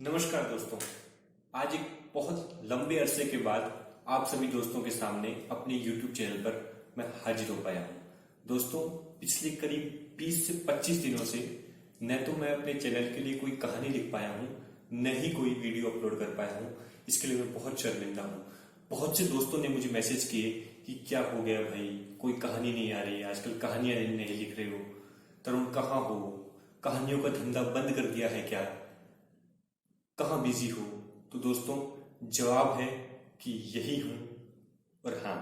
नमस्कार दोस्तों। आज एक बहुत लंबे अरसे के बाद आप सभी दोस्तों के सामने अपने YouTube चैनल पर मैं हाजिर हो पाया हूँ। दोस्तों, पिछले करीब 20 से 25 दिनों से न तो मैं अपने चैनल के लिए कोई कहानी लिख पाया हूँ, न ही कोई वीडियो अपलोड कर पाया हूँ। इसके लिए मैं बहुत शर्मिंदा हूँ। बहुत से दोस्तों ने मुझे मैसेज किए कि क्या हो गया भाई, कोई कहानी नहीं आ रही, आजकल कहानियां नहीं लिख रहे हो, तरुण कहाँ हो, कहानियों का धंधा बंद कर दिया है क्या, कहाँ बिजी हो। तो दोस्तों, जवाब है कि यही हूं और हाँ,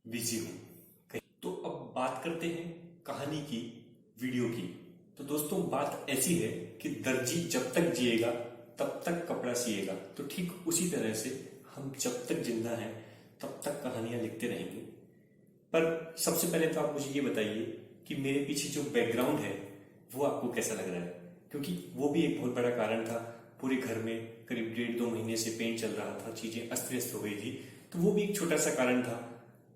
बिजी हूं। तो अब बात करते हैं कहानी की, वीडियो की। तो दोस्तों, बात ऐसी है कि दर्जी जब तक जिएगा तब तक कपड़ा सिएगा। तो ठीक उसी तरह से हम जब तक जिंदा हैं तब तक कहानियां लिखते रहेंगे। पर सबसे पहले तो आप मुझे ये बताइए कि मेरे पीछे जो बैकग्राउंड है वो आपको कैसा लग रहा है, क्योंकि वो भी एक बहुत बड़ा कारण था। पूरे घर में करीब 1.5-2 महीने से पेंट चल रहा था, चीजें अस्त व्यस्त हो गई थी। तो वो भी एक छोटा सा कारण था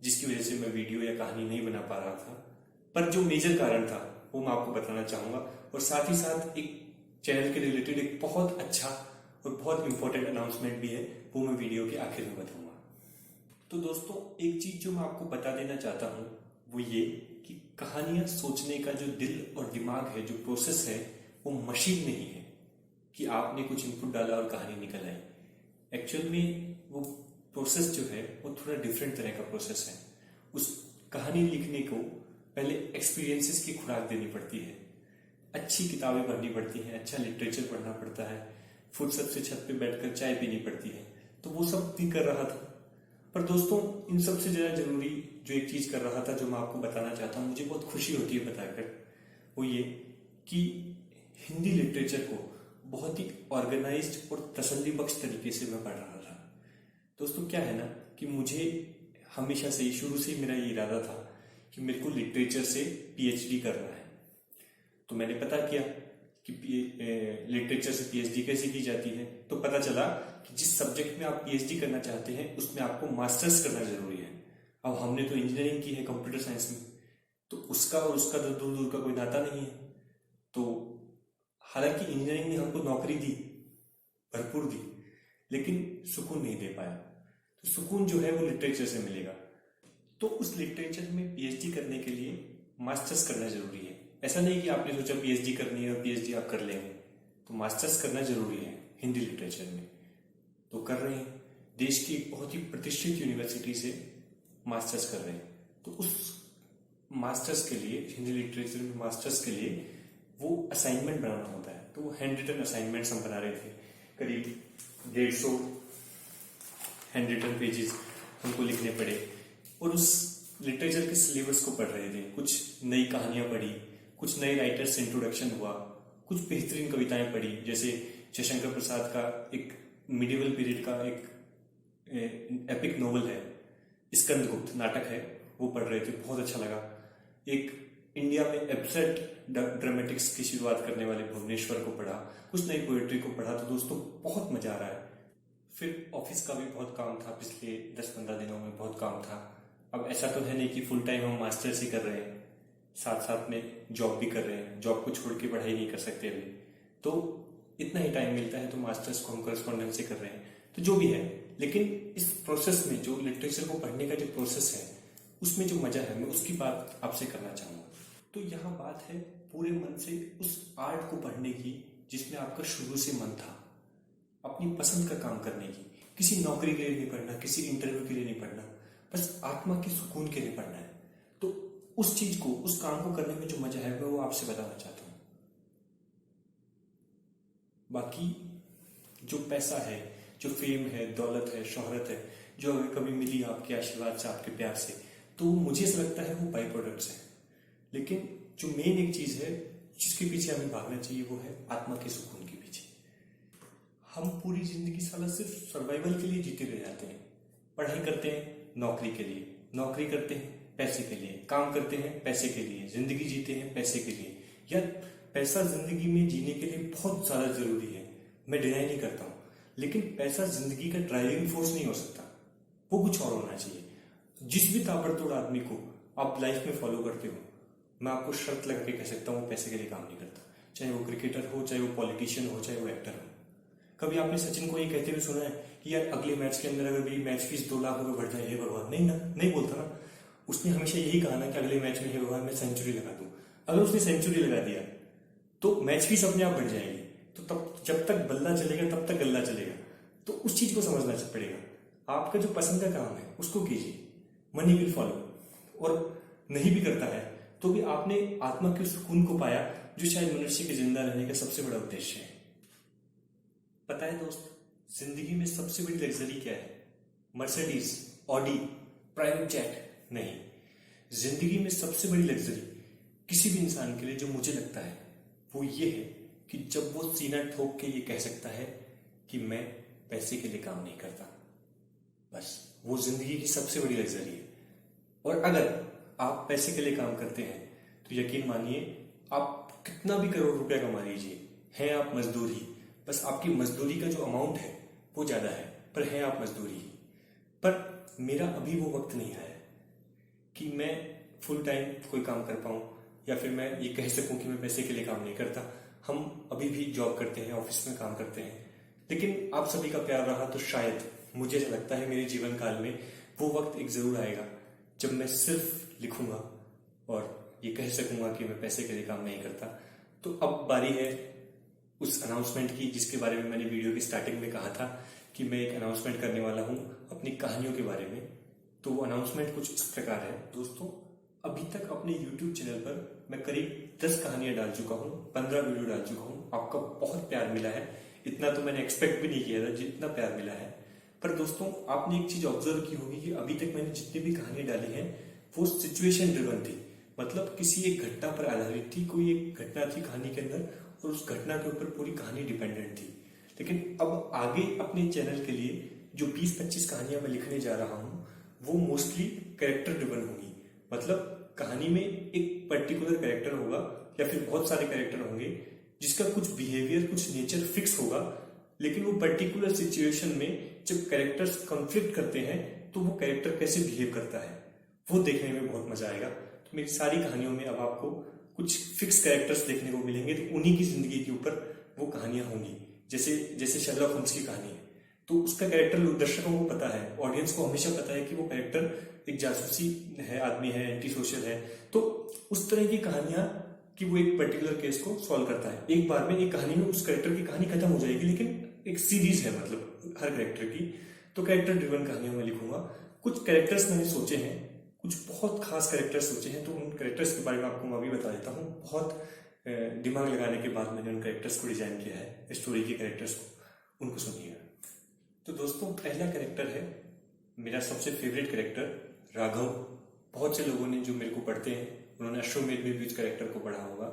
जिसकी वजह से मैं वीडियो या कहानी नहीं बना पा रहा था। पर जो मेजर कारण था वो मैं आपको बताना चाहूंगा, और साथ ही साथ एक चैनल के रिलेटेड एक बहुत अच्छा और बहुत इंपॉर्टेंट अनाउंसमेंट भी है, वो मैं वीडियो के आखिर में बताऊंगा। तो दोस्तों, एक चीज जो मैं आपको बता देना चाहता हूं वो ये कि कहानियां सोचने का जो दिल और दिमाग है, जो प्रोसेस है, वो मशीन नहीं है कि आपने कुछ इनपुट डाला और कहानी निकल आई। एक्चुअल में वो प्रोसेस जो है वो थोड़ा डिफरेंट तरह का प्रोसेस है। उस कहानी लिखने को पहले एक्सपीरियंसेस की खुराक देनी पड़ती है, अच्छी किताबें पढ़नी पड़ती हैं, अच्छा लिटरेचर पढ़ना पड़ता है, फुर्सत से छत पे बैठकर चाय पीनी पड़ती है। तो वो सब भी कर रहा था। पर दोस्तों, इन सबसे ज्यादा जरूरी जो एक चीज कर रहा था, जो मैं आपको बताना चाहता हूँ, मुझे बहुत खुशी होती है बताकर, वो ये कि हिंदी लिटरेचर को बहुत ही ऑर्गेनाइज्ड और तसल्ली बख्श तरीके से मैं पढ़ रहा था। दोस्तों, क्या है ना कि मुझे हमेशा से ही, शुरू से ही मेरा ये इरादा था कि मेरे को लिटरेचर से पीएचडी करना है। तो मैंने पता किया कि लिटरेचर से पीएचडी कैसे की जाती है। तो पता चला कि जिस सब्जेक्ट में आप पीएचडी करना चाहते हैं उसमें आपको मास्टर्स करना जरूरी है। अब हमने तो इंजीनियरिंग की है कंप्यूटर साइंस में, तो उसका और उसका तो दूर दूर का कोई नाता नहीं है। तो हालांकि इंजीनियरिंग ने हमको नौकरी दी, भरपूर दी, लेकिन सुकून नहीं दे पाया। तो सुकून जो है वो लिटरेचर से मिलेगा। तो उस लिटरेचर में पीएचडी करने के लिए मास्टर्स करना जरूरी है। ऐसा नहीं कि आपने सोचा पीएचडी करनी है और पीएचडी आप कर लेंगे, तो मास्टर्स करना जरूरी है हिंदी लिटरेचर में। तो कर रहे हैं, देश की एक बहुत ही प्रतिष्ठित यूनिवर्सिटी से मास्टर्स कर रहे हैं। तो उस मास्टर्स के लिए, हिंदी लिटरेचर में मास्टर्स के लिए वो असाइनमेंट बनाना होता है। तो वो हैंड रिटन असाइनमेंट्स हम बना रहे थे, करीब 150 हैंड रिटन पेजेस हमको लिखने पड़े। और उस लिटरेचर के सिलेबस को पढ़ रहे थे, कुछ नई कहानियां पढ़ी, कुछ नए राइटर्स से इंट्रोडक्शन हुआ, कुछ बेहतरीन कविताएं पढ़ी, जैसे जयशंकर प्रसाद का एक मिडिवल पीरियड का एक एपिक नोवेल है, स्कंदगुप्त नाटक है, वो पढ़ रहे थे, बहुत अच्छा लगा। एक इंडिया में एब्सर्ड ड्रामेटिक्स की शुरुआत करने वाले भुवनेश्वर को पढ़ा, कुछ नई पोएट्री को पढ़ा। तो दोस्तों, बहुत मजा आ रहा है। फिर ऑफिस का भी बहुत काम था, पिछले 10-15 दिनों में बहुत काम था। अब ऐसा तो है नहीं कि फुल टाइम हम मास्टर्स ही कर रहे हैं, साथ साथ में जॉब भी कर रहे हैं। जॉब को छोड़ के पढ़ाई नहीं कर सकते अभी, तो इतना ही टाइम मिलता है, तो मास्टर्स को हम करस्पॉन्डेंस से कर रहे हैं। तो जो भी है, लेकिन इस प्रोसेस में, जो लिटरेचर को पढ़ने का जो प्रोसेस है, उसमें जो मजा है, मैं उसकी बात आपसे करना चाहूंगा। तो यहाँ बात है पूरे मन से उस आर्ट को पढ़ने की जिसमें आपका शुरू से मन था, अपनी पसंद का काम करने की। किसी नौकरी के लिए नहीं पढ़ना, किसी इंटरव्यू के लिए नहीं पढ़ना, बस आत्मा के सुकून के लिए पढ़ना है। तो उस चीज को, उस काम को करने में जो मजा है, मैं वो आपसे बताना चाहता हूं। बाकी जो पैसा है, जो फेम है, दौलत है, शोहरत है, जो अगर कभी मिली आपके आशीर्वाद से, आपके प्यार से, तो मुझे ऐसा लगता है वो बाई प्रोडक्ट्स है। लेकिन जो मेन एक चीज है जिसके पीछे हमें भागना चाहिए, वो है आत्मा के सुकून के पीछे। हम पूरी जिंदगी साला सिर्फ सर्वाइवल के लिए जीते रह जाते हैं। पढ़ाई करते हैं नौकरी के लिए, नौकरी करते हैं पैसे के लिए, काम करते हैं पैसे के लिए, जिंदगी जीते हैं पैसे के लिए। यार, पैसा जिंदगी में जीने के लिए बहुत ज्यादा जरूरी है, मैं डिनाई नहीं करता हूं, लेकिन पैसा जिंदगी का ड्राइविंग फोर्स नहीं हो सकता, वो कुछ और होना चाहिए। जिस भी ताबड़तोड़ आदमी को आप लाइफ में फॉलो करते हो, मैं आपको शर्त लगा के कह सकता हूँ, पैसे के लिए काम नहीं करता। चाहे वो क्रिकेटर हो, चाहे वो पॉलिटिशियन हो, चाहे वो एक्टर हो। कभी आपने सचिन को ये कहते हुए सुना है कि यार अगले मैच के अंदर अगर मेरी मैच फीस 2 लाख रुपए बढ़ जाए, हे भगवान? नहीं ना, नहीं बोलता ना। उसने हमेशा यही कहा ना कि अगले मैच में हे भगवान मैं सेंचुरी लगा दूं। अगर उसने सेंचुरी लगा दिया तो मैच फीस अपने आप बढ़ जाएगी। तो तब जब तक बल्ला चलेगा तब तक गल्ला चलेगा। तो उस चीज को समझना पड़ेगा। आपका जो पसंद का काम है उसको कीजिए, मनी विल फॉलो। और नहीं भी करता है तो भी आपने आत्मा के सुकून को पाया, जो शायद मनुष्य के जिंदा रहने का सबसे बड़ा उद्देश्य है। पता है दोस्त, जिंदगी में सबसे बड़ी लग्जरी क्या है? मर्सिडीज, ऑडी, प्राइवेट जेट नहीं। जिंदगी में सबसे बड़ी लग्जरी किसी भी इंसान के लिए जो मुझे लगता है वो ये है कि जब वो सीना ठोक के ये कह सकता है कि मैं पैसे के लिए काम नहीं करता। बस वो जिंदगी की सबसे बड़ी लग्जरी है। और अगर आप पैसे के लिए काम करते हैं तो यकीन मानिए, आप कितना भी करोड़ रुपया कमा लीजिए, हैं आप मजदूर ही। बस आपकी मजदूरी का जो अमाउंट है वो ज्यादा है, पर हैं आप मजदूरी ही। पर मेरा अभी वो वक्त नहीं आया कि मैं फुल टाइम कोई काम कर पाऊं, या फिर मैं ये कह सकूं कि मैं पैसे के लिए काम नहीं करता। हम अभी भी जॉब करते हैं, ऑफिस में काम करते हैं, लेकिन आप सभी का प्यार रहा तो शायद मुझे ऐसा लगता है मेरे जीवन काल में वो वक्त एक जरूर आएगा जब मैं सिर्फ लिखूंगा और ये कह सकूंगा कि मैं पैसे के लिए काम नहीं करता। तो अब बारी है उस अनाउंसमेंट की जिसके बारे में मैंने वीडियो की स्टार्टिंग में कहा था कि मैं एक अनाउंसमेंट करने वाला हूं अपनी कहानियों के बारे में। तो वो अनाउंसमेंट कुछ इस प्रकार है। दोस्तों, अभी तक अपने YouTube चैनल पर मैं करीब 10 कहानियां डाल चुका हूं, 15 वीडियो डाल चुका हूं। आपका बहुत प्यार मिला है। इतना तो मैंने एक्सपेक्ट भी नहीं किया था जितना प्यार मिला है। पर दोस्तों, आपने एक चीज ऑब्जर्व की होगी कि अभी तक मैंने जितनी भी कहानियां डाली हैं वो सिचुएशन ड्रिवन थी। मतलब किसी एक घटना पर आधारित थी, कोई एक घटना थी कहानी के अंदर और उस घटना के ऊपर पूरी कहानी डिपेंडेंट थी। लेकिन अब आगे अपने चैनल के लिए जो 20-25 कहानियां मैं लिखने जा रहा हूं वो मोस्टली कैरेक्टर ड्रिवन होंगी। मतलब कहानी में एक पर्टिकुलर कैरेक्टर होगा या फिर बहुत सारे कैरेक्टर होंगे जिसका कुछ बिहेवियर, कुछ नेचर फिक्स होगा, लेकिन वो पर्टिकुलर सिचुएशन में जब कैरेक्टर्स कॉन्फ्लिक्ट करते हैं तो वो कैरेक्टर कैसे बिहेव करता है वो देखने में बहुत मजा आएगा। तो मेरी सारी कहानियों में अब आपको कुछ फिक्स कैरेक्टर्स देखने को मिलेंगे, तो उन्हीं की जिंदगी के ऊपर वो कहानियां होंगी। जैसे जैसे शर्लॉक होम्स की कहानी है तो उसका कैरेक्टर दर्शकों को पता है, ऑडियंस को हमेशा पता है कि वो कैरेक्टर एक जासूसी है, आदमी है, एंटी सोशल है। तो उस तरह की कहानियां कि वो एक पर्टिकुलर केस को सॉल्व करता है। एक बार में एक कहानी में उस कैरेक्टर की कहानी खत्म हो जाएगी, लेकिन एक सीरीज है मतलब हर कैरेक्टर की। तो कैरेक्टर ड्रिवन कहानियां मैं लिखूंगा। कुछ कैरेक्टर्स मैंने सोचे हैं, कुछ बहुत खास कैरेक्टर्स सोचे हैं, तो उन कैरेक्टर्स के बारे में आपको मैं अभी बता देता हूँ। बहुत दिमाग लगाने के बाद मैंने उन कैरेक्टर्स को डिजाइन किया है, स्टोरी के कैरेक्टर्स को। उनको सुनिएगा। तो दोस्तों, पहला कैरेक्टर है मेरा सबसे फेवरेट कैरेक्टर राघव। बहुत से लोगों ने जो मेरे को पढ़ते हैं उन्होंने अश्वमेध में भी उस कैरेक्टर को पढ़ा होगा।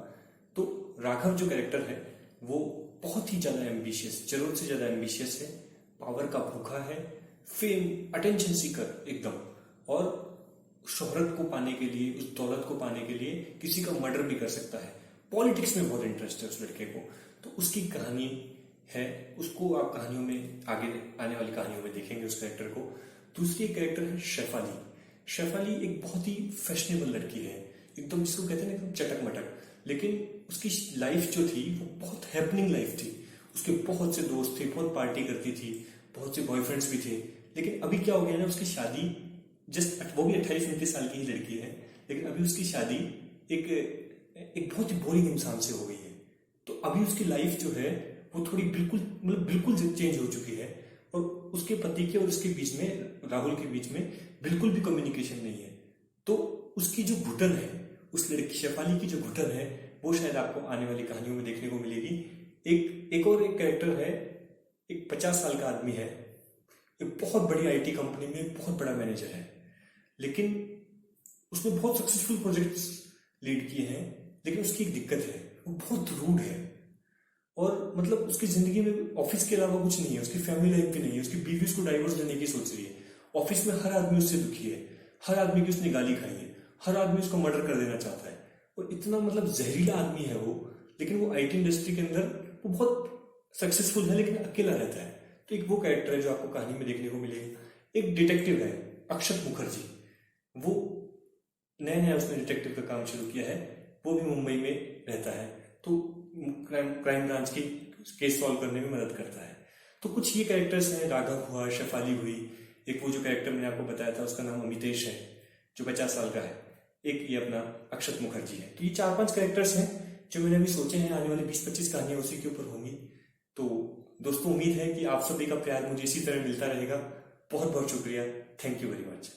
तो राघव जो कैरेक्टर है वो बहुत ही ज्यादा एम्बिशियस, जरूरत से ज्यादा एम्बिशियस है, पावर का भूखा है, फेम, अटेंशन सीकर एकदम, और शोहरत को पाने के लिए, उस दौलत को पाने के लिए किसी का मर्डर भी कर सकता है। पॉलिटिक्स में बहुत इंटरेस्ट है उस लड़के को। तो उसकी कहानी है, उसको आप कहानियों में आगे आने वाली कहानियों में देखेंगे उस कैरेक्टर को। दूसरी एक कैरेक्टर है शेफाली। शेफाली एक बहुत ही फैशनेबल लड़की है, एकदम जिसको कहते हैं ना एकदम चटक मटक, लेकिन उसकी लाइफ जो थी वो बहुत हैपनिंग लाइफ थी। उसके बहुत से दोस्त थे, बहुत पार्टी करती थी, बहुत से बॉयफ्रेंड्स भी थे। लेकिन अभी क्या हो गया ना, उसकी शादी जस्ट, वो भी 28-29 साल की ही लड़की है, लेकिन अभी उसकी शादी एक बहुत ही बोरिंग इंसान से हो गई है। तो अभी उसकी लाइफ जो है वो थोड़ी बिल्कुल चेंज हो चुकी है, और उसके पति के और उसके बीच में, राहुल के बीच में बिल्कुल भी कम्युनिकेशन नहीं है। तो उसकी जो घुटन है, उस लड़की शेफाली की जो घुटन है, वो शायद आपको आने वाली कहानियों में देखने को मिलेगी। एक और एक कैरेक्टर है, एक 50 साल का आदमी है, एक बहुत बड़ी आईटी कंपनी में बहुत बड़ा मैनेजर है, लेकिन उसने बहुत सक्सेसफुल प्रोजेक्ट्स लीड किए हैं। लेकिन उसकी एक दिक्कत है, वो बहुत रूड है, और मतलब उसकी जिंदगी में ऑफिस के अलावा कुछ नहीं है, उसकी फैमिली लाइफ भी नहीं है। उसकी बीवी उसको डाइवोर्स देने की सोच रही है। ऑफिस में हर आदमी उससे दुखी है, हर आदमी की उसने गाली खाई है, हर आदमी उसको मर्डर कर देना चाहता है, और इतना मतलब जहरीला आदमी है वो। लेकिन वो आईटी इंडस्ट्री के अंदर वो बहुत सक्सेसफुल है, लेकिन अकेला रहता है। तो एक वो कैरेक्टर है जो आपको कहानी में देखने को मिलेगा। एक डिटेक्टिव है अक्षत मुखर्जी, वो नया नया उसने डिटेक्टिव का काम शुरू किया है, वो भी मुंबई में रहता है। तो क्राइम ब्रांच की केस सॉल्व करने में मदद करता है। तो कुछ ये कैरेक्टर्स हैं, राघव हुआ, शेफाली हुई, एक वो जो कैरेक्टर मैंने आपको बताया था उसका नाम अमितेश है जो 50 साल का है, एक ये अपना अक्षत मुखर्जी है। तो ये 4-5 कैरेक्टर्स हैं जो मैंने अभी सोचे हैं, आने वाले 20-25 कहानियां उसी के ऊपर होंगी। तो दोस्तों उम्मीद है कि आप सभी का प्यार मुझे इसी तरह मिलता रहेगा। बहुत बहुत शुक्रिया। Thank you very much.